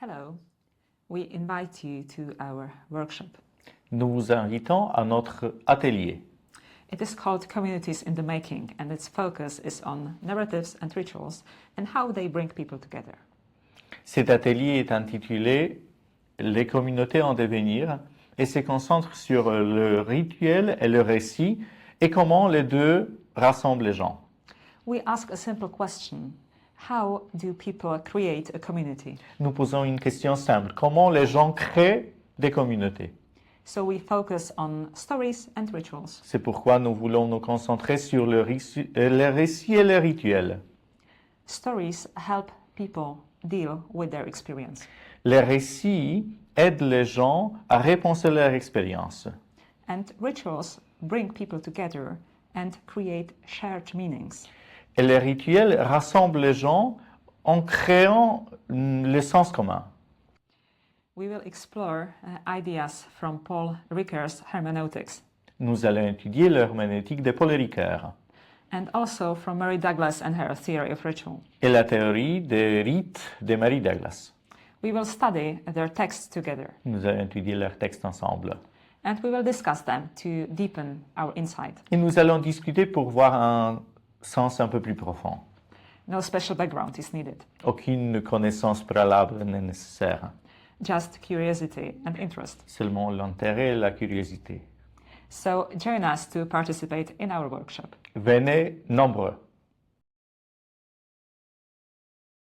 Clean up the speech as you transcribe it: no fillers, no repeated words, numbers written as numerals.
Hello, we invite you to our workshop. Nous vous invitons à notre atelier. It is called Communities in the Making, and its focus is on narratives and rituals and how they bring people together. Cet atelier est intitulé Les communautés en devenir et se concentre sur le rituel et le récit et comment les deux rassemblent les gens. We ask a simple question. How do people create a community? Nous posons une question simple. Comment les gens créent des communautés? So we focus on stories and rituals. C'est pourquoi nous voulons nous concentrer sur le récit et le rituel. Stories help people deal with their experience. Les récits aident les gens à repenser leur expérience. And rituals bring people together and create shared meanings. Et les rituels rassemblent les gens en créant le sens commun. We will explore ideas from Paul Ricoeur's hermeneutics. Nous allons étudier l'herméneutique de Paul Ricoeur And also from Mary Douglas and her theory of ritual. et la théorie des rites de Mary Douglas. We will study their texts together. Nous allons étudier leurs textes ensemble. And we will discuss them to deepen our insight. Et nous allons discuter pour voir un sens un peu plus profond. No special background is needed. Aucune connaissance préalable n'est nécessaire. Just curiosity and interest. Seulement l'intérêt et la curiosité. So join us to participate in our workshop. Venez nombreux.